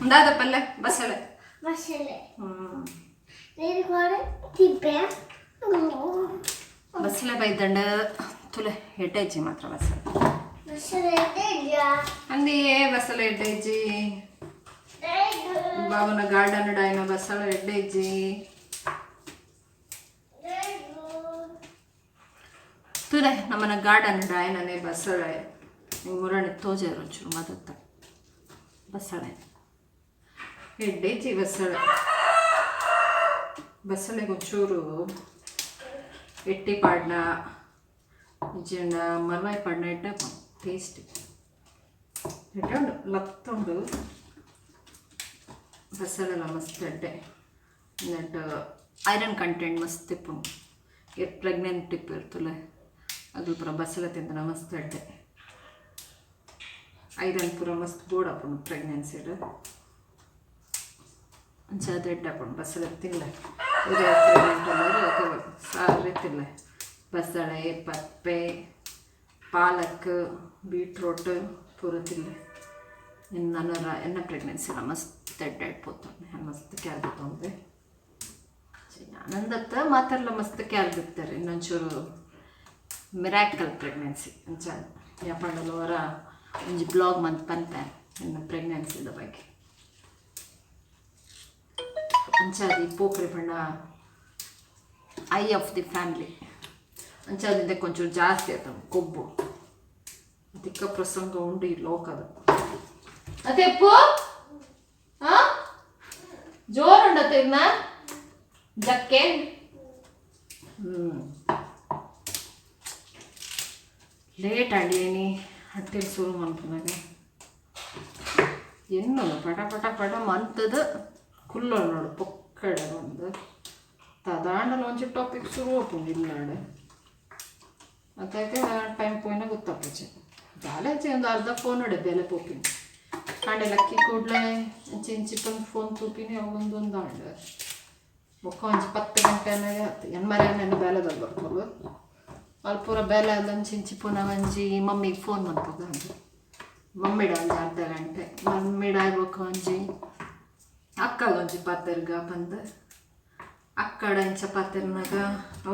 ಉಂಡಾದ ಪಲ್ಲೆ ಬಸಳೆ ಬಸಳೆ ಬೈದಂಡ ತುಲೆ ಎಡ್ಡೆಜ್ಜಿ ಮಾತ್ರ ಬಸಳೆ ಅಂದಿ ಬಸಳೆ ಎಡ್ಡೆಜ್ಜಿ ಬಾವನ ಗಾರ್ಡನ್ ಡಾಯ್ನ ಬಸಳೆ ಎಡ್ಡೆಜ್ಜಿ ತುಲೆ ನಮ್ಮನ ಗಾರ್ಡನ್ ಡಾಯ್ನೇ ಬಸಳೆ ಮುರಣಿ ತೋಜರು ಒಂಚೂರು ಮದತ್ತ ಬಸಳೆ ಎಡ್ಡೆಜ್ಜಿ ಬಸಳೆಗೆ ಒಂಚೂರು ಎಟ್ಟಿ ಪಾಡ್ನ ಇಜ್ಜಂಡ ಮಲ್ವಾಯಿ ಪಾಡ್ನ ಇಟ್ಟ ಟೇಸ್ಟ್ ಇಟ್ಟುಂಡು ಲತ್ತುಂಡು ಬಸಳೆಲ್ಲ ಮಸ್ತ್ ಎಡ್ಡೆ ನೆಟ್ ಐರನ್ ಕಂಟೆಂಟ್ ಮಸ್ತ್ ಇಪ್ಪುಂಡು ಪ್ರೆಗ್ನೆಂಟ್ ಟಿಪ್ ಇರ್ತಲೆ ಅದು ಪೂರ ಬಸಳೆ ತಿಂದ ಮಸ್ತ್ ಎಡ್ಡೆ ಐರನ್ ಪೂರ ಮಸ್ತ್ ಬೋರ್ಡ್ ಹಾಕೊಂಡು ಪ್ರೆಗ್ನೆನ್ಸಿಡ್ ಅಂಚಾದ ಎಡ್ಡೆ ಹಾಕೊಂಡು ಬಸಳೆ ತಿನ್ನಲೆ ಸಾರು ತಿಲ್ಲ ಬಸಳೆ ಪಪ್ಪೆ ಪಾಲಕ್ ಬೀಟ್ರೋಟ್ ಪೂರ ತಿಲ್ಲ ಇನ್ನು ನನ್ನ ಎನ್ನ ಪ್ರೆಗ್ನೆನ್ಸಿನ ಮಸ್ತ್ ಎಡ್ಡೆ ಇಟ್ಬೋತಾನೆ ಮಸ್ತ್ ಕ್ಯಾರ್ ಬಿತ್ತೊಂದೆ ಆನಂದತ್ತ ಮಾತೆಲ್ಲ ಮಸ್ತ್ ಕ್ಯಾರ್ ಬಿತ್ತಾರೆ ಇನ್ನೊಂಚೂರು ಮಿರಾಕಲ್ ಪ್ರೆಗ್ನೆನ್ಸಿ ಅಂಚ ಯಾಪಂಡಲು ಅವರ ಒಂಜಿ ಬ್ಲಾಗ್ ಮಂತ್ ಪನ್ಪೆ ಇನ್ನು ಪ್ರೆಗ್ನೆನ್ಸಿದ ಬಗ್ಗೆ ಅಂಚಾದಿ ಪೋಖ್ರಿ ಪಂಡ ಐ ಆಫ್ ದಿ ಫ್ಯಾಮಿಲಿ ಅಂಚಾದಿಂದ ಕೊಂಚೂರು ಜಾಸ್ತಿ ಆಯ್ತವ ಕೊಬ್ಬು ದಿಕ್ಕ ಪ್ರಸಂಗ ಉಂಡು ಈ ಲೋಕದ ಅದೇ ಅಪ್ಪು ಜೋರುಂಡತ್ತೆ ಇನ್ನ ಜಕ್ಕೆ ಲೇಟ್ ಆಡೀನಿ ಹಟ್ಟಿಲ್ ಶುರು ಮನ್ಪನಾಗ ಎನ್ನು ಪಟ ಪಟ ಪಟ ಮಂತದ ಕುಲ್ಲ ನೋಡು ಪೊಕ್ಕಡ ಒಂದು ತದಾಂಡಲು ಒಂಚೂರು ಟಾಪಿಕ್ ಶುರು ಹೋಗ್ಕೊಂಡು ಇಲ್ಲಾಡೆ ಅದಕ್ಕೆ ಟೈಮ್ ಪೋಯ್ನ ಗೊತ್ತಾಪಚ್ಚೆ ಜಾಲೆಚ್ಚೆ ಒಂದು ಅರ್ಧ ಫೋನ್ ಹೊಡೆ ಬೆಲೆ ಪೋಪಿನಿ ಹಾಂಡೆ ಲಕ್ಕಿ ಕೂಡಲೇ ಚಿಂಚಿಪ್ಪಂದು ಫೋನ್ ತೂಪಿನಿ ಅವೊಂದೊಂದು ಹಾಂಡೆ ಬೊಕ್ಕ ಒಂಚು 10 ಗಂಟೆ ಅನ್ನಗೆ ಆಯ್ತು ಎನ್ಮರೆ ನನ್ನ ಬೇಲೆದಲ್ಲಿ ಬರ್ಬೋದು ಅಲ್ಲಿ ಪೂರ ಬೇಲೆ ಅಲ್ಲೊಂದು ಚಿಂಚಿಪ್ಪನ ಒಂಜಿ ಮಮ್ಮಿಗೆ ಫೋನ್ ಮಾಡ್ಬೋದು ಹಂಗೆ ಮಮ್ಮಿಡ ಒಂದು ಅರ್ಧ ಗಂಟೆ ಮಮ್ಮಿಡ ಆಗ್ಬೇಕು ಒಂಜಿ ಅಕ್ಕಗ ಒಂಜಿ ಪಾತೆರ್ಗ ಬಂದು ಅಕ್ಕಡ ಇಂಚ ಪಾತೆರ್ನಾಗ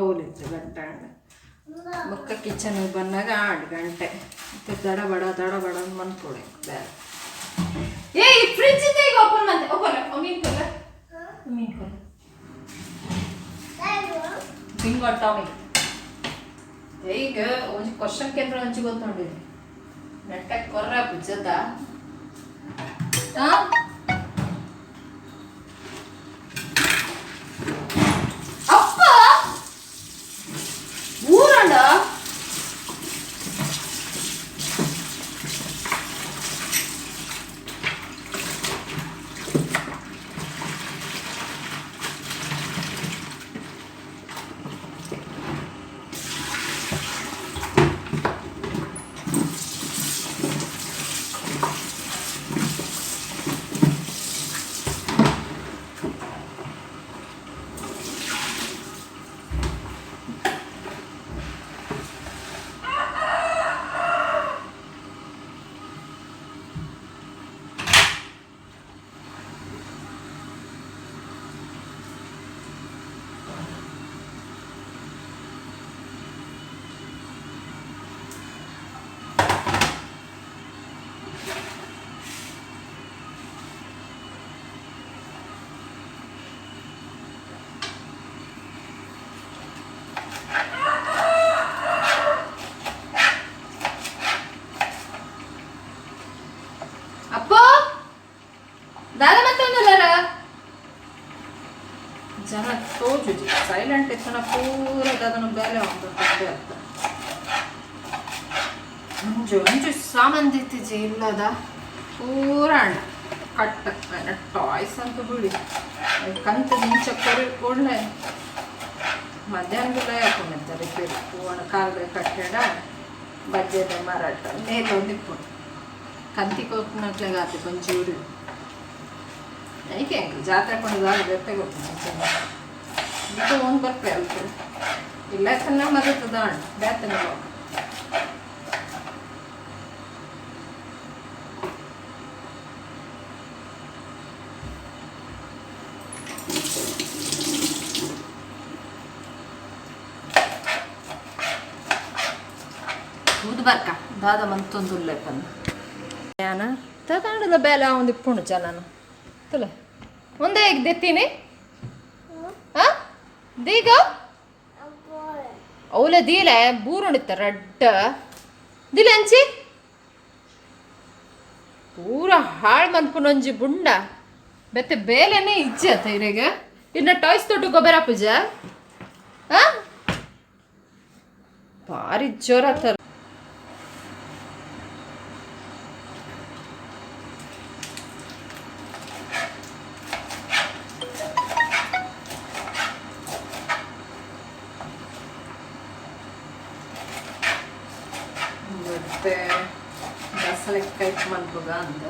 ಅವಲಿತ್ತು ಗಂಟೆ ಬೊಕ್ಕ ಕಿಚನ್ಗೆ ಬಂದಾಗ 2 ಗಂಟೆ ಮತ್ತೆ ದಡ ಬಡ ಮನ್ಕೊಡೆ ಬೇರೆ ಏ ಈ ಫ್ರಿಡ್ಜ್ ಈಗ ಓಪನ್ ಮಾಡ್ದೆ ಓಪನ್ ಮೀನ್ ಕೊಲ್ಲ ಬಿಂಗೋ ಟಾಮಿ ಈಗ ಒಂಜಿ ಕ್ವಶನ್ ಕೇಂದ್ರ ಒಂಚಿ ಗೊತ್ತೊಂಡಿದೆ ನೆಟ್ಟಕ್ಕೆ ಕೊರ್ರ ಬುಜ್ಜದ ಅಪ್ಪ ಊರಂಡ ಜನ ತೋಜುಜಿ ಸೈಲೆಂಟ್ ಇತ್ತನ ಪೂರದ ಅದನ್ನು ಬೇಲೆ ಒಂದು ಕಟ್ಟೆ ಅಂತ ಒಂಚು ಸಾಮಂದಿತ್ತೀಜಿ ಇಲ್ಲದ ಪೂರ ಕಟ್ಟ ಟಾಯ್ಸ್ ಅಂತ ಬಿಡಿ ಕಂತ ನಿಂಚ ಕೊಡ್ಲೆ ಮಧ್ಯಾಹ್ನದಲ್ಲೇ ಹಾಕೊಂಡಿರ್ತಾರೆ ರಿಪೇರಿ ಹೂವಣ ಕಾಲದ ಕಟ್ಟಡ ಬಜ್ಜೆದ ಮಾರಾಟ ಮೇಲೆ ಒಂದಿಪ್ಪು ಕಂತಿ ಕೊಪ್ಪನಕ್ಲೆಗ ಆತ ಒಂಚೂರು ಏಕೆ ಹೆಂಗೆ ಜಾತ್ರೆ ಕೊಂಡು ಜೊತೆಗೆ ಹೋಗ್ತೀನಿ ಇದು ಒಂದು ಬರ್ಪೆ ಅಲ್ತ ಇಲ್ಲ ತನ್ನ ಮದತದ ಬೇತನ ಹೋಗ. 1 ಮುದ್ದು ಬರ್ಕ ದಾದ ಮಂತೊಂದು ಉಲ್ಲೇಪನ್ನ ಯಾನ ತದಾಂಡದ ಬೇಲೆ ಒಂದು ಇಪ್ಪುಂಡು ನಾನು ತುಲ ಒಂದೇ ಈಗ ದೆತ್ತೀನಿ ದೀಗ ಅವಲ ದೀಲೆ ಬೂರುಣಿತ್ತ ರಡ್ಡ ದಿಲೆ ಅಂಚಿ ಪೂರ ಹಾಳು ಮನ್ಪುನೊಂಜಿ ಬುಂಡ ಬೆತ್ತೆ ಬೇಲೆನೇ ಇಜ್ಜೆ ಆತ ಇರೆಗ ಇನ್ನ ಟಾಯ್ಸ್ ತೊಟ್ಟು ಗೊಬ್ಬರ ಪೂಜ ಭಾರಿ ಜೋರ ತರ ಮತ್ತೆ ಬಸಳೆಕಾಯಿ ಮಲ್ಪುಗ ಅಂತ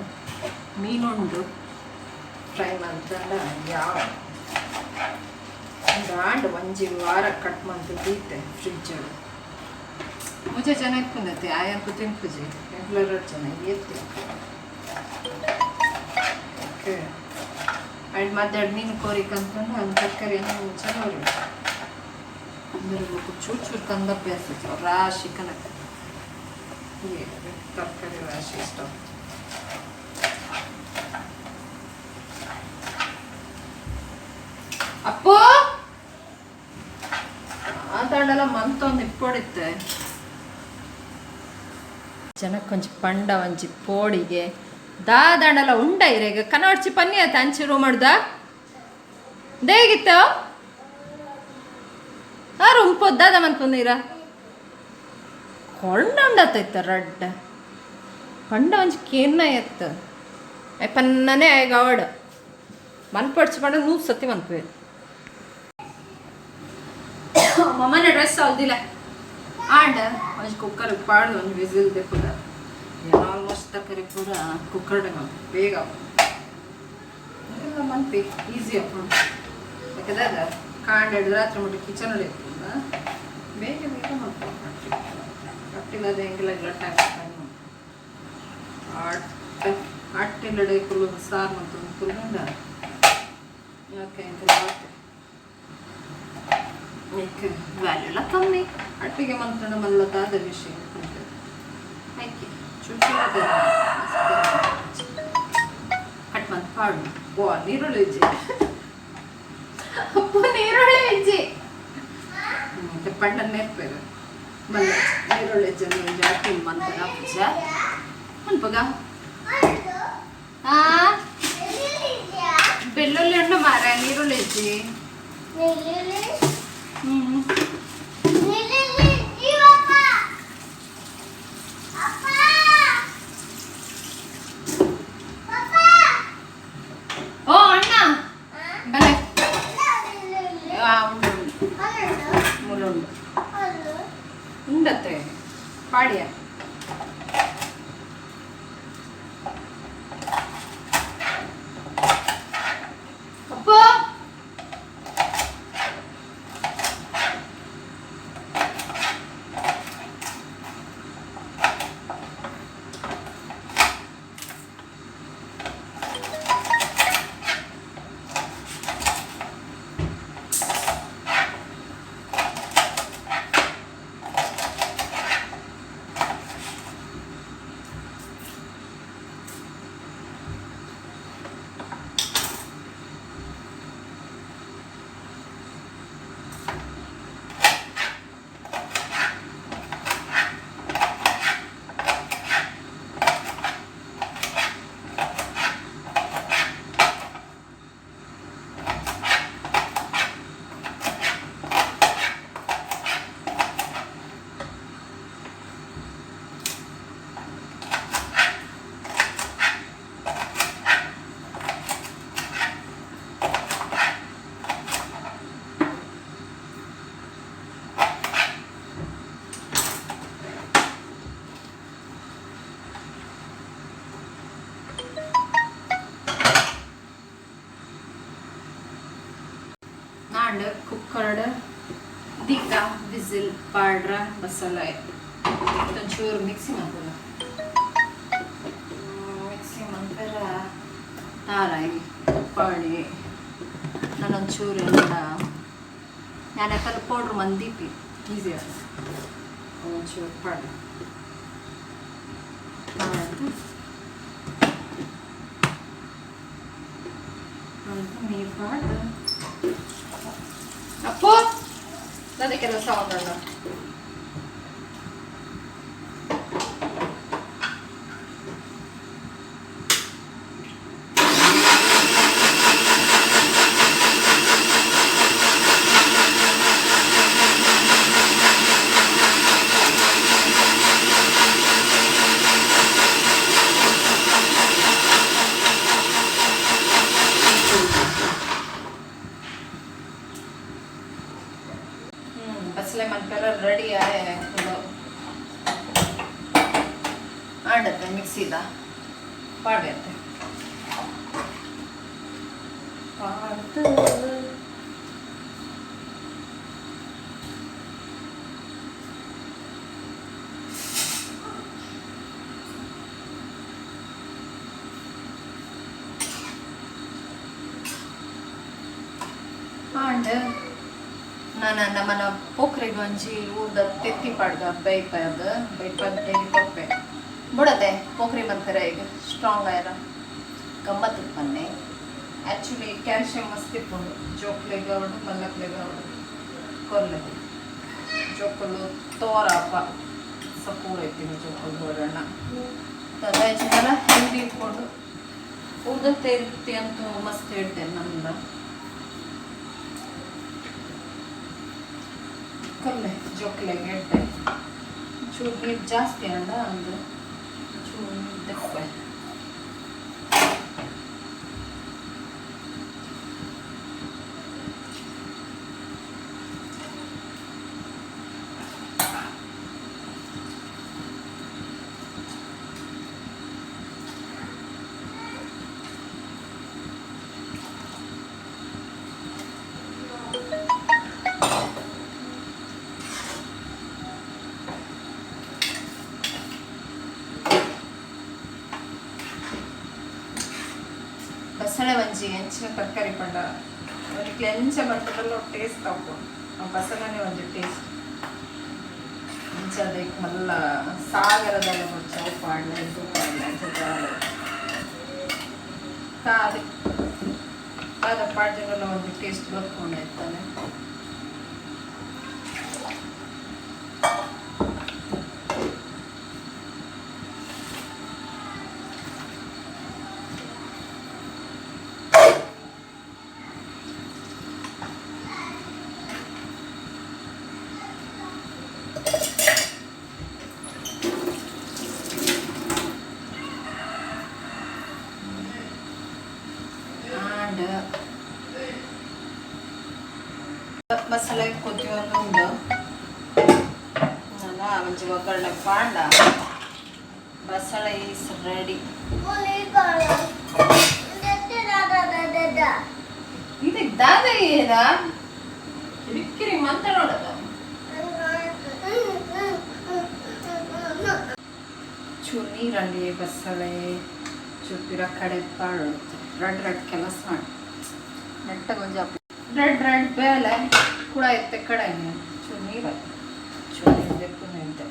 ಮೀನುಂಡು ಫ್ರೈ ಮಾಡ್ತಂಡ ಯಾವ ದಾಂಡ್ ಒಂಜಿ ವಾರ ಕಟ್ ಮಾಡ್ತು ತೀತೆ ಫ್ರಿಡ್ಜ್ ಮುಜೆ ಚೆನ್ನಾಗಿ ತಿಂದತ್ತೆ ಆಯಂಕು ತಿನ್ಪುಜಿ ರೆಗ್ಯುಲರ್ ಚೆನ್ನಾಗಿ ಎತ್ತಿ ಓಕೆ ಅಂಡ್ ಮದ್ದಾಡ್ ಮೀನು ಕೋರಿಕಂತಂದು ಒಂದು ತರಕಾರಿ ಚೆನ್ನಾಗಿ ಅಂದ್ರೆ ಚೂರು ಚೂರು ತಂದ ಅಭ್ಯಾಸ ರಾಶಿ ಕನಕ ತರಕಾರಿ ರಾಶಿ ಇಷ್ಟ ಅಪ್ಪು ಮಾತಾಡಲ್ಲ ಮಂತೊಂದು ಇಪ್ಪೊಡಿತ್ತೆ ಜನಕ್ಕೊಂಚಿ ಪಂಡ ಒಂಚಿ ಪೋಡಿಗೆ ದಾದಾಂಡಲ ಉಂಡ ಇರೆಗ ಕನವಡ್ಚಿ ಪನ್ನಿ ಆಯ್ತು ಅಂಚಿ ರೂ ಮಾಡ್ದ ದೇಗಿತ್ತ ಯಾರು ಉಂಪೊದ್ದಾದ ಮನ್ಪುಂದಿರ ಕೊಂಡ ಉಂಡತ್ತೈತ ರಡ್ಡ ಪಂಡ ಒಂಚಿ ಕೇನ್ನ ಎತ್ತ ಪನ್ನನೇ ಆಗ ಅವಡ ಮನ್ಪಡ್ಚಿ ಪಂಡ 100 ಸತಿ ಮನ್ಪುವೆ ಮಮ್ಮನ ಡ್ರೆಸ್ ಹೊಲ್ದಿಲ್ಲ ಆಂಡ ಒಂದು ಕುಕ್ಕರ್ ಪಾಡ್ದು ಒಂದು ವಿಸಿಲ್ದೆ ಪೂರ ಆಲ್ಮೋಸ್ಟ್ ತರಕಾರಿ ಪೂರ ಕುಕ್ಕರ್ನಾಗ ಬೇಗ ಮನ್ಪಿ ಈಸಿ ಹಾಕೊಂಡು ಯಾಕಂದ್ರೆ ಅದು ಕಾಂಡ ಹಿಡಿದು ರಾತ್ರಿ ಮಟ್ಟ ಕಿಚನ್ ಹೊಡಿಯಲ್ಲ ಬೇಗ ಬೇಗ ಮಾಡ್ಕೊಂಡು ಅಟ್ಟಿಲ್ಲದ ಹೆಂಗಿಲ್ಲ ಗಟ್ಟ ಹಾಕೊಂಡು ಅಟ್ಟಿಲ್ಲಡೆ ಫುಲ್ ಸಾರು ಮತ್ತು ಫುಲ್ಗಂಡ ಯಾಕೆ ವ್ಯಾಲ್ಯೂ ಎಲ್ಲ ಕಮ್ಮಿ ಅಟ್ಟಿಗೆ ಮಂತ್ರಣ ಮಲ್ಲದಾದ ವಿಷಯ ಹಾಕಿ ಚುಚ್ಚು ಕಟ್ ಮಂತ್ ಪಾಡು ಓ ನೀರುಳ್ಳಿ ಇಜ್ಜಿ ಅಪ್ಪು ನೀರುಳ್ಳಿ ಇಜ್ಜಿ ಮತ್ತೆ ಪಂಡ ನೆರ್ಪೇರು ಮಲ್ಲ ನೀರುಳ್ಳಿ ಇಜ್ಜಿ ಜಾತಿ ಮಂತ್ರ ಪೂಜ ಅನ್ಪಗ ಬೆಳ್ಳುಳ್ಳಿ ಉಂಡು ಮಾರ ನೀರುಳ್ಳಿ ಇಜ್ಜಿ ಓ ಅಣ್ಣ ಬಲೆ ಮುರುಂಡು ಉಂಡತ್ತೆ ಪಾಡಿಯ ನಾಂಡ್ ಕುಕ್ಕರ್ಡ್ ದಿಕ್ಕ ವಿಸಿಲ್ ಪಾಡ್ರ ಮಸಾಲೆ ಒಂಚೂರು ಮಿಕ್ಸಿ ಮಾಡ್ಬೋದು ಮಿಕ್ಸಿ ಮಾಡ್ತಾರ ತಾರಾಯಿ ಪಾಡಿ ನಾನೊಂಚೂರು ಎಲ್ಲ ನಾನು ಯಾಕಂದ್ರೆ ಪೌಡ್ರ್ ಮಂದೀಪಿ ಈಸಿ ಆಗ ಒಂಚೂರು ಪಾಡಿ ನೀರು ಪಾಡ ಅಪ್ಪು ನನಗೆ ಕೆಲಸ ಆಗಲ್ಲ. बसले मन पर रेडी आए हैं आडते मिक्सी दा पाड़ते पाड़ ನಾನು ನಮ್ಮನ ಪೋಖ್ರಿಗೆ ಒಂಜಿ ಊರ್ದ ತೆತ್ತಿ ಪಾಡ್ಗ ಬೈಪದ ತೆಗಿ ಕೊಪ್ಪೆ ಬಿಡದೆ ಪೋಖ್ರಿ ಮಂತಾರೆ ಈಗ ಸ್ಟ್ರಾಂಗ್ ಆಯ್ರ ಗಮ್ಮತ್ತು ಪನ್ನೆ ಆ್ಯಕ್ಚುಲಿ ಕ್ಯಾಲ್ಶಿಯಂ ಮಸ್ತ್ ಇಪ್ಪುಂಡು ಜೋಕ್ಲೆಗೆ ಅವಡು ಮಲ್ಲಕ್ಲೆಗೆ ಅವಡು ಕೊರ್ಲೆ ಜೋಕಲು ತೋರಪ್ಪ ಸಪೂರ ಐತಿನಿ ಜೋಕಲು ಹೊರಣ ತದಾಯ್ಚಿನಲ್ಲ ಹೆಲ್ದಿ ಇಟ್ಕೊಂಡು ಊರ್ದ ತೆತ್ತಿ ಅಂತೂ ಮಸ್ತ್ ಹೇಳ್ತೇನೆ ನಮ್ದು ಕಲ್ಲೆ ಜೋಕ್ಲೆಗೆ ಎಡ್ಡೆ ಚೂರು ನೀರು ಜಾಸ್ತಿ ಅಂಡ ಅಂದ್ರೆ ಚೂರು ನೀರು ದಪ್ಪೆ ಬಸಳೆ ಒಂಜಿ ಹೆಂಚಿನ ತರಕಾರಿ ಪಂಡ ಅವರಿಗೆ ಹೆಂಚ ಬರ್ತದಲ್ಲ ಟೇಸ್ಟ್ ಹಾಕೊಂಡು ಆ ಬಸಳೆನೇ ಒಂಜಿ ಟೇಸ್ಟ್ ಹೆಂಚದ ಮಲ್ಲ ಸಾಗರದಲ್ಲ ಚೌ ಪಾಡ್ಲೆ ಇದು ಪಾಡ್ಲೆ ಕಾದ ಕಾದ ಪಾಡ್ಯಗಳೆಲ್ಲ ಒಂಜಿ ಟೇಸ್ಟ್ ಬರ್ಕೊಂಡು ಇರ್ತಾನೆ ಮಸಾಲೆ ಕೊತ್ತಿಕೊಂಡು ಉಂಡು ಅಲ್ಲ ಒಂಚಿ ಒಗ್ಗರಣೆ ಪಾಂಡ ಬಸಳೆ ಈಸ್ ರೆಡಿ ಇದಕ್ಕೆ ದಾದ ಏನ ಕಿರಿಕಿರಿ ಮಾತಾಡೋದ ಚೂರು ನೀರಂಡಿ ಬಸಳೆ ಚೂಪಿರ ಕಡೆ ಪಾಡು ರೆಡ್ ಕೆಲಸ ಮಾಡಿ ನೆಟ್ಟ ಗೊಂಜ ರೆಡ್ ಬೇಲೆ ಕೂಡ ಇತ್ತೆ ಕಡೆ ಚೂರು ನೀರು ಚೂರು ನೀರು ಬೇಕು ನಿಂತೆ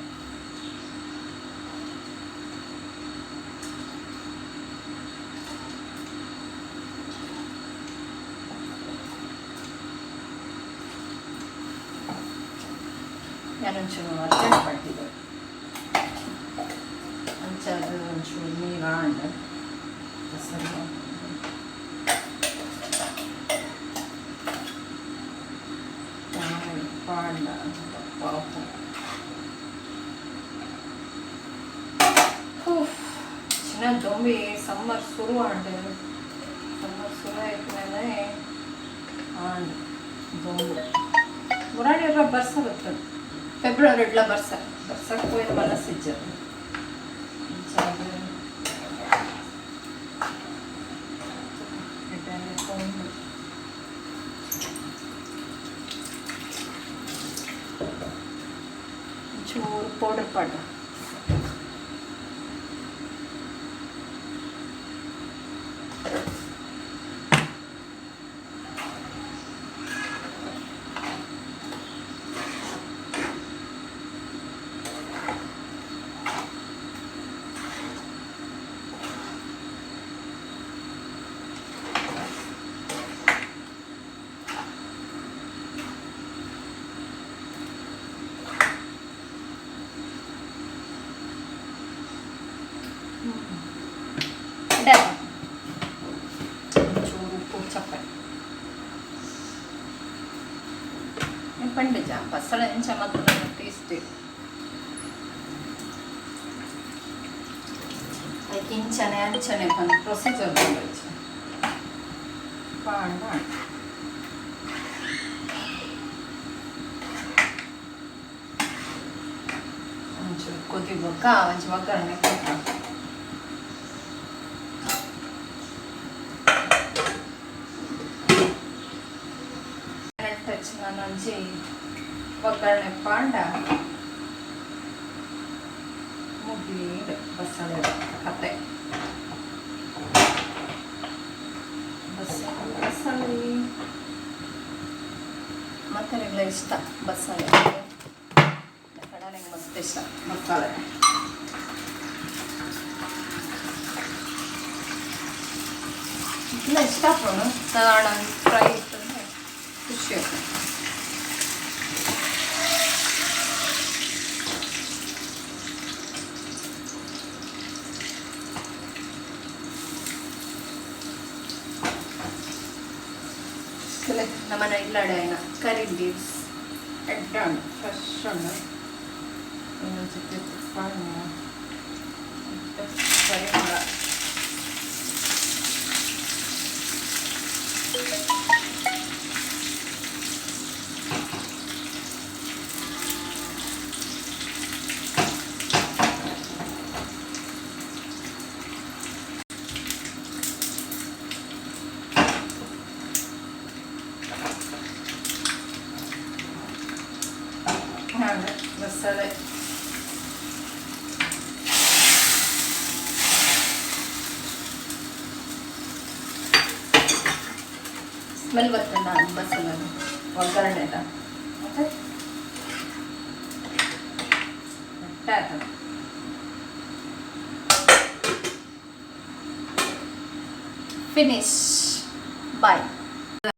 ഞാനൊരു അർജൻറ്റ് പട്ടിയത് അഞ്ചത് ಒಂಚೂರು ನೀರಾണ്ട് ಪಾಂಡ ಪಾಪ ಚಿನ್ನ ದೊಂಬಿ ಸಮ್ಮರ್ ಶುರು ಆಂಡೆ ಸಮ್ಮರ್ ಶುರು ಆಯ್ತಮೇಲೆ ಆಂಡ್ ದೊಂಬು ಮುರಾಡಿ ಬರ್ಸ ಬರ್ತದೆ ಫೆಬ್ರವರಿಡ್ಲ ಬರ್ಸಕ್ಕೆ ಹೋಯ್ತು ಮನಸ್ಸಿಜ್ಜ ಚೂರು ಪೌಡರ್ ಪಾಡ पण जाम बसळ्यांच्या मात्र टेस्टी किंचने पण प्रोसिजर करायचे पांढरा ಕೊದಿಬೇಕು ಕಾವಂಚಿ ಒಗ್ಗರಣೆ ಕೊಟ್ಟ ನಂಚಿ ಒಗ್ಗರಣೆ ಪಾಂಡ ಮುಗಿಡು ಬಸಳೆ ಕತೆ ಬಸಳೆ ಮತ್ತೆ ನಿಮ್ಗೆ ಇಷ್ಟ ಬಸಳೆ ನಂಗೆ ಮಸ್ತ್ ಇಷ್ಟ ಮಸಾಲೆ ಇಲ್ಲ ಇಷ್ಟಪಡೋಣ ಸಾಣ ಫ್ರೈ ಇಟ್ಟಂದ್ರೆ ಖುಷಿ ಆಗ್ತದೆ ನಮ್ಮನೆ ಇಲ್ಲಡೆ ಕರಿ ಲೀವ್ಸ್ ಎಡ್ಡಾണ് ഫ്രഷ് ആണ് ഇതിനകത്ത് തുപ്പാണ് കറിമുള ಮಸಾಲೆ ಸ್ಮೆಲ್ ಬರ್ತದೆ ನಾನು ಬಸಳೆ ಒಗ್ಗರಣೆ ಎಲ್ಲ ಮತ್ತೆ ಫಿನಿಶ್ ಬಾಯ್